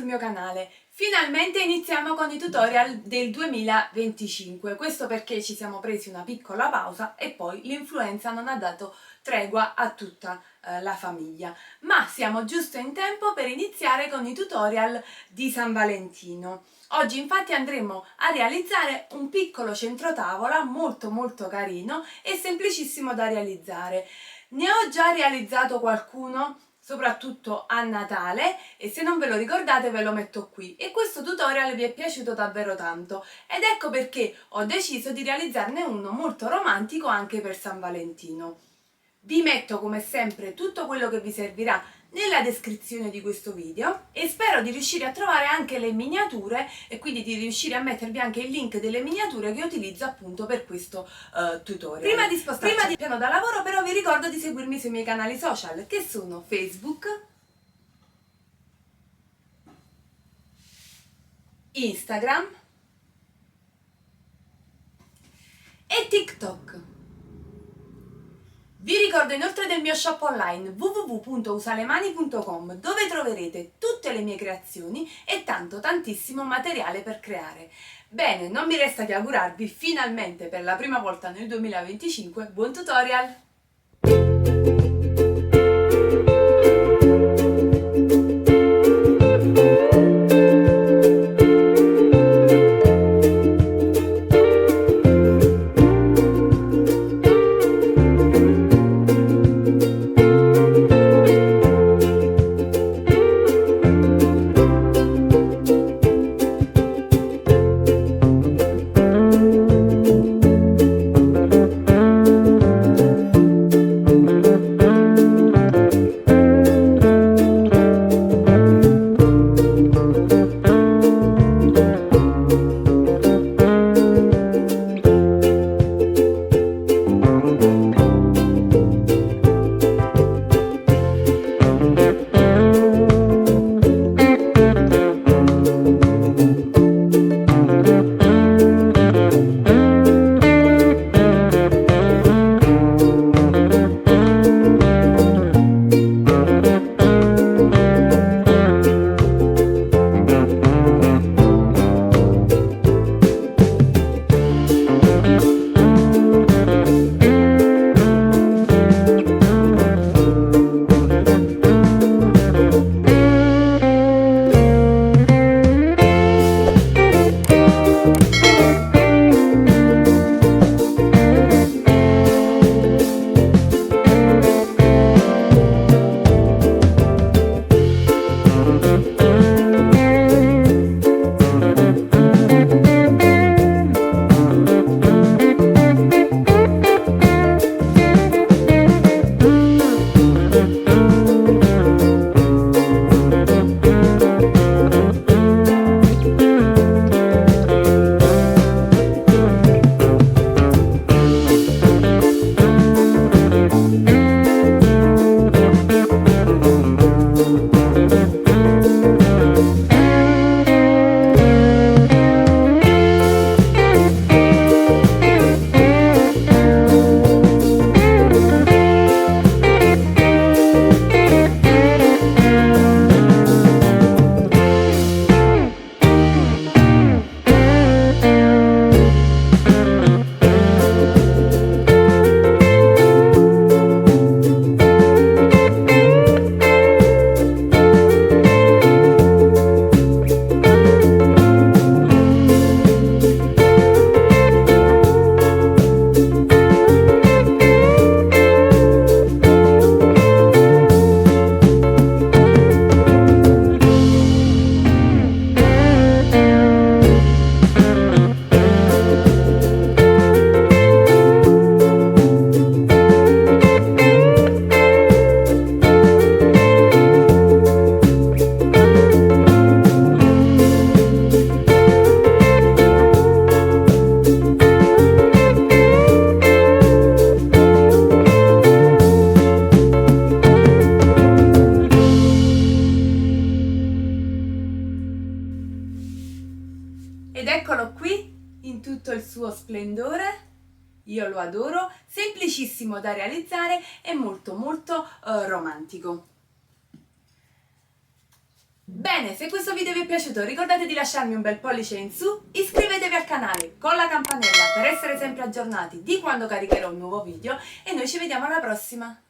mio canale. Finalmente iniziamo con i tutorial del 2025, questo perché ci siamo presi una piccola pausa e poi l'influenza non ha dato tregua a tutta la famiglia, ma siamo giusto in tempo per iniziare con i tutorial di San Valentino. Oggi infatti andremo a realizzare un piccolo centrotavola molto carino e semplicissimo da realizzare. Ne ho già realizzato qualcuno, soprattutto a Natale, e se non ve lo ricordate ve lo metto qui, e questo tutorial vi è piaciuto davvero tanto ed ecco perché ho deciso di realizzarne uno molto romantico anche per San Valentino. Vi metto come sempre tutto quello che vi servirà nella descrizione di questo video e spero di riuscire a trovare anche le miniature e quindi di riuscire a mettervi anche il link delle miniature che utilizzo appunto per questo tutorial. Prima di spostarci al piano da lavoro però vi ricordo di seguirmi sui miei canali social che sono Facebook, Instagram e TikTok. Vi ricordo inoltre del mio shop online www.usalemani.com dove troverete tutte le mie creazioni e tantissimo materiale per creare. Bene, non mi resta che augurarvi finalmente per la prima volta nel 2025 buon tutorial! Ed eccolo qui in tutto il suo splendore, io lo adoro, semplicissimo da realizzare e molto romantico. Bene, se questo video vi è piaciuto ricordate di lasciarmi un bel pollice in su, iscrivetevi al canale con la campanella per essere sempre aggiornati di quando caricherò un nuovo video e noi ci vediamo alla prossima!